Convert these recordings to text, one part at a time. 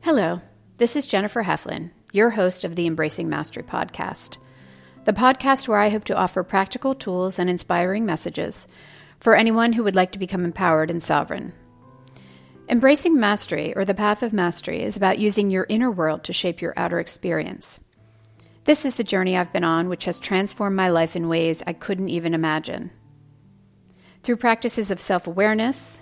Hello, this is Jennifer Heflin, your host of the Embracing Mastery podcast, the podcast where I hope to offer practical tools and inspiring messages for anyone who would like to become empowered and sovereign. Embracing Mastery, or the Path of Mastery, is about using your inner world to shape your outer experience. This is the journey I've been on, which has transformed my life in ways I couldn't even imagine. Through practices of self-awareness,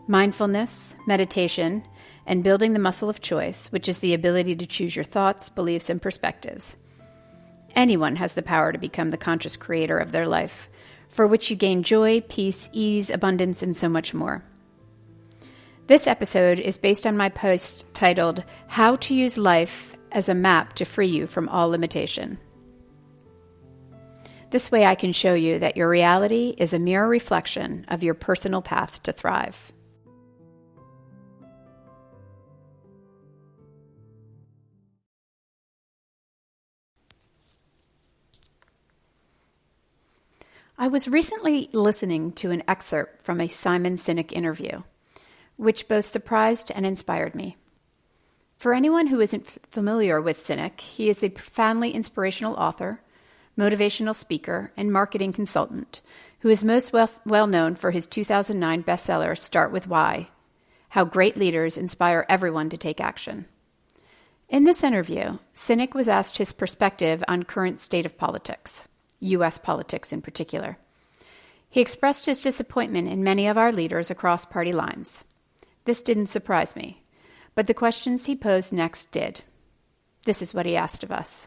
mindfulness, meditation, and building the muscle of choice, which is the ability to choose your thoughts, beliefs, and perspectives. Anyone has the power to become the conscious creator of their life, for which you gain joy, peace, ease, abundance, and so much more. This episode is based on my post titled, How to Use Life as a Map to Free You from All Limitation. This way I can show you that your reality is a mirror reflection of your personal path to thrive. I was recently listening to an excerpt from a Simon Sinek interview, which both surprised and inspired me. For anyone who isn't familiar with Sinek, he is a profoundly inspirational author, motivational speaker, and marketing consultant who is most well known for his 2009 bestseller, Start With Why: How Great Leaders Inspire Everyone to Take Action. In this interview, Sinek was asked his perspective on current state of politics, U.S. politics in particular. He expressed his disappointment in many of our leaders across party lines. This didn't surprise me, but the questions he posed next did. This is what he asked of us.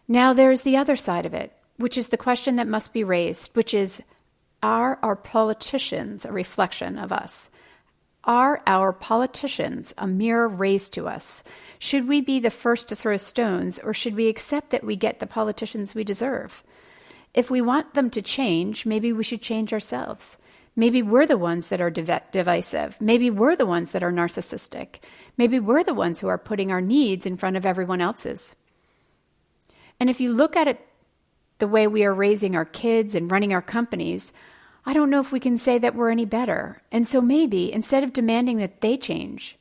Now there is the other side of it, which is the question that must be raised, which is, are our politicians a reflection of us? Are our politicians a mirror raised to us? Should we be the first to throw stones, or should we accept that we get the politicians we deserve? If we want them to change, maybe we should change ourselves. Maybe we're the ones that are divisive. Maybe we're the ones that are narcissistic. Maybe we're the ones who are putting our needs in front of everyone else's. And if you look at it the way we are raising our kids and running our companies, I don't know if we can say that we're any better. And so maybe, instead of demanding that they change,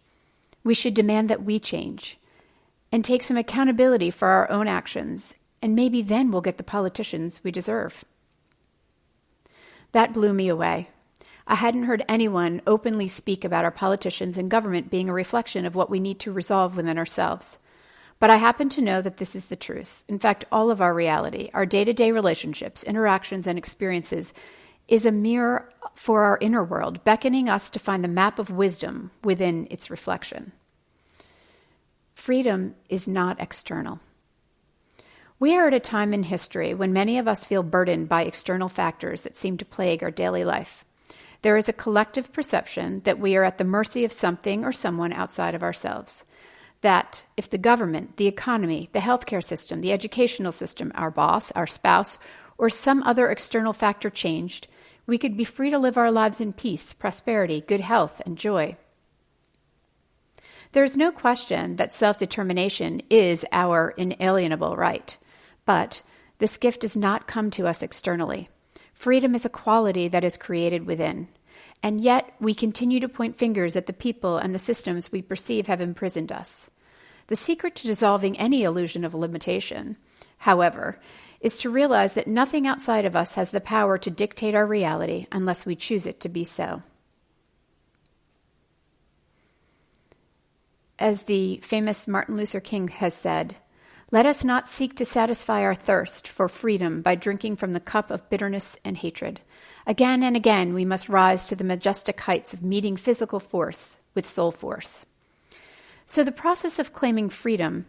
we should demand that we change and take some accountability for our own actions, and maybe then we'll get the politicians we deserve. That blew me away. I hadn't heard anyone openly speak about our politicians and government being a reflection of what we need to resolve within ourselves. But I happen to know that this is the truth. In fact, all of our reality, our day-to-day relationships, interactions, and experiences is a mirror for our inner world, beckoning us to find the map of wisdom within its reflection. Freedom is not external. We are at a time in history when many of us feel burdened by external factors that seem to plague our daily life. There is a collective perception that we are at the mercy of something or someone outside of ourselves. That if the government, the economy, the healthcare system, the educational system, our boss, our spouse, or some other external factor changed, we could be free to live our lives in peace, prosperity, good health, and joy. There is no question that self-determination is our inalienable right, but this gift does not come to us externally. Freedom is a quality that is created within, and yet we continue to point fingers at the people and the systems we perceive have imprisoned us. The secret to dissolving any illusion of limitation, however, is to realize that nothing outside of us has the power to dictate our reality unless we choose it to be so. As the famous Martin Luther King has said, "Let us not seek to satisfy our thirst for freedom by drinking from the cup of bitterness and hatred. Again and again we must rise to the majestic heights of meeting physical force with soul force." So the process of claiming freedom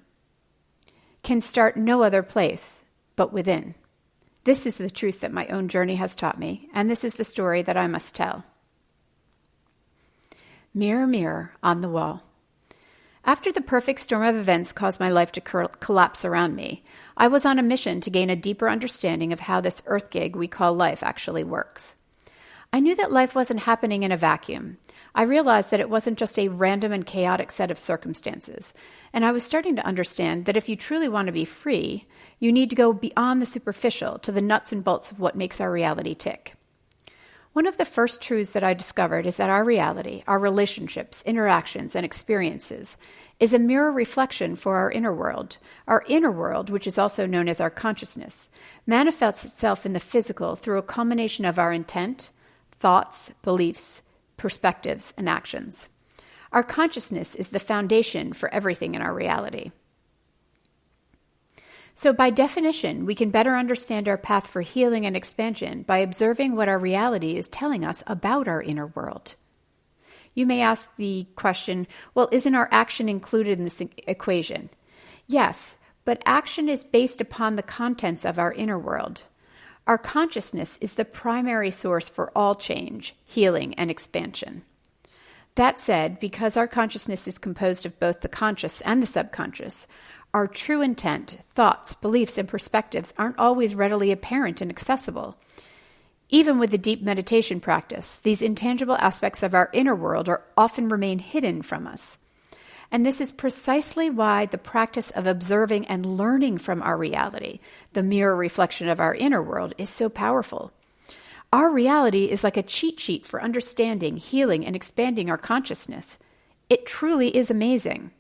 can start no other place but within. This is the truth that my own journey has taught me, and this is the story that I must tell. Mirror, mirror on the wall. After the perfect storm of events caused my life to collapse around me, I was on a mission to gain a deeper understanding of how this earth gig we call life actually works. I knew that life wasn't happening in a vacuum. I realized that it wasn't just a random and chaotic set of circumstances, and I was starting to understand that if you truly want to be free, you need to go beyond the superficial to the nuts and bolts of what makes our reality tick. One of the first truths that I discovered is that our reality, our relationships, interactions, and experiences is a mirror reflection for our inner world. Our inner world, which is also known as our consciousness, manifests itself in the physical through a combination of our intent, thoughts, beliefs, perspectives, and actions. Our consciousness is the foundation for everything in our reality. So by definition, we can better understand our path for healing and expansion by observing what our reality is telling us about our inner world. You may ask the question, well, isn't our action included in this equation? Yes, but action is based upon the contents of our inner world. Our consciousness is the primary source for all change, healing, and expansion. That said, because our consciousness is composed of both the conscious and the subconscious, our true intent, thoughts, beliefs, and perspectives aren't always readily apparent and accessible. Even with the deep meditation practice, these intangible aspects of our inner world often remain hidden from us. And this is precisely why the practice of observing and learning from our reality, the mirror reflection of our inner world, is so powerful. Our reality is like a cheat sheet for understanding, healing, and expanding our consciousness. It truly is amazing.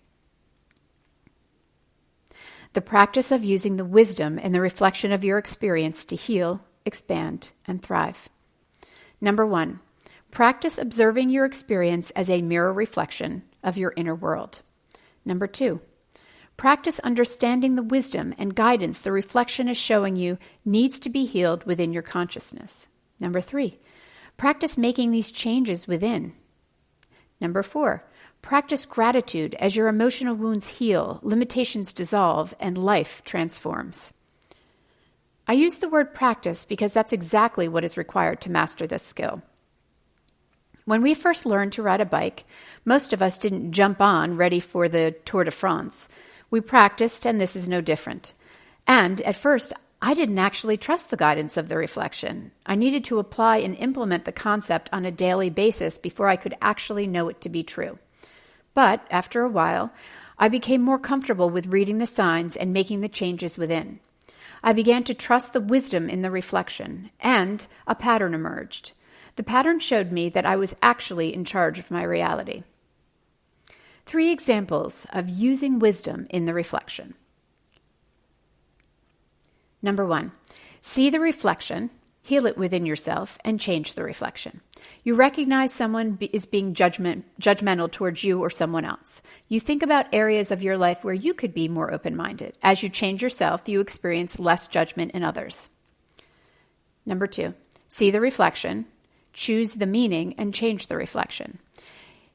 The practice of using the wisdom and the reflection of your experience to heal, expand, and thrive. Number 1, practice observing your experience as a mirror reflection of your inner world. Number 2, practice understanding the wisdom and guidance the reflection is showing you needs to be healed within your consciousness. Number 3, practice making these changes within. Number 4, practice gratitude as your emotional wounds heal, limitations dissolve, and life transforms. I use the word practice because that's exactly what is required to master this skill. When we first learned to ride a bike, most of us didn't jump on ready for the Tour de France. We practiced, and this is no different. And at first, I didn't actually trust the guidance of the reflection. I needed to apply and implement the concept on a daily basis before I could actually know it to be true. But after a while, I became more comfortable with reading the signs and making the changes within. I began to trust the wisdom in the reflection, and a pattern emerged. The pattern showed me that I was actually in charge of my reality. 3 examples of using wisdom in the reflection. Number 1, see the reflection, heal it within yourself, and change the reflection. You recognize someone is being judgmental towards you or someone else. You think about areas of your life where you could be more open-minded. As you change yourself, you experience less judgment in others. Number 2, see the reflection, choose the meaning, and change the reflection.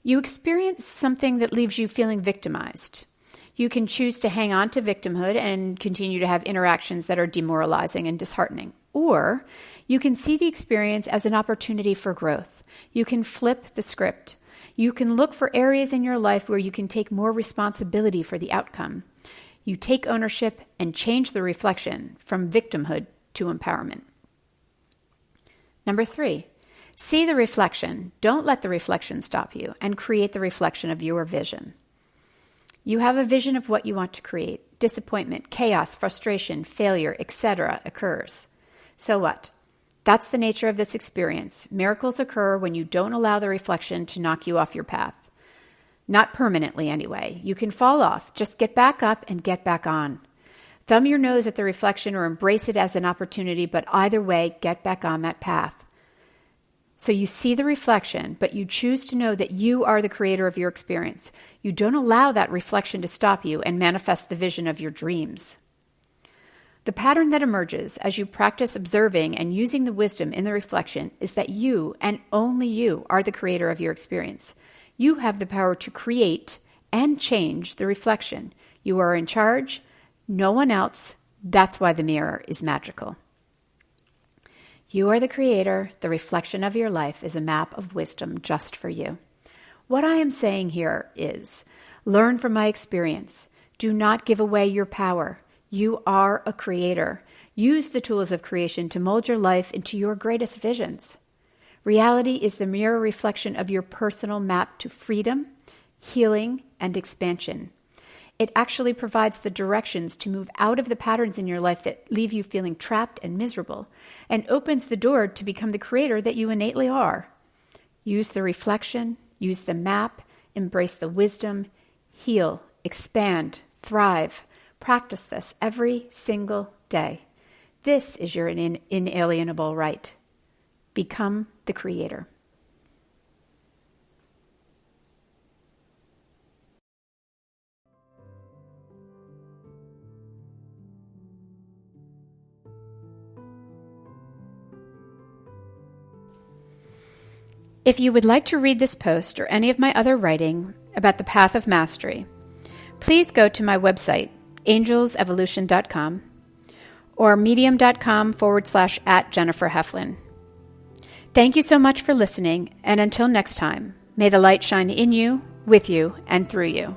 You experience something that leaves you feeling victimized. You can choose to hang on to victimhood and continue to have interactions that are demoralizing and disheartening. Or you can see the experience as an opportunity for growth. You can flip the script. You can look for areas in your life where you can take more responsibility for the outcome. You take ownership and change the reflection from victimhood to empowerment. Number 3, see the reflection. Don't let the reflection stop you, and create the reflection of your vision. You have a vision of what you want to create. Disappointment, chaos, frustration, failure, etc. occurs. So what? That's the nature of this experience. Miracles occur when you don't allow the reflection to knock you off your path. Not permanently, anyway. You can fall off. Just get back up and get back on. Thumb your nose at the reflection or embrace it as an opportunity, but either way, get back on that path. So you see the reflection, but you choose to know that you are the creator of your experience. You don't allow that reflection to stop you and manifest the vision of your dreams. The pattern that emerges as you practice observing and using the wisdom in the reflection is that you, and only you, are the creator of your experience. You have the power to create and change the reflection. You are in charge, no one else. That's why the mirror is magical. You are the creator. The reflection of your life is a map of wisdom just for you. What I am saying here is, learn from my experience. Do not give away your power. You are a creator. Use the tools of creation to mold your life into your greatest visions. Reality is the mirror reflection of your personal map to freedom, healing, and expansion. It actually provides the directions to move out of the patterns in your life that leave you feeling trapped and miserable, and opens the door to become the creator that you innately are. Use the reflection, use the map, embrace the wisdom, heal, expand, thrive. Practice this every single day. This is your inalienable right. Become the creator. If you would like to read this post or any of my other writing about the path of mastery, please go to my website, angelsevolution.com, or medium.com/@JenniferHeflin. Thank you so much for listening, and until next time, may the light shine in you, with you, and through you.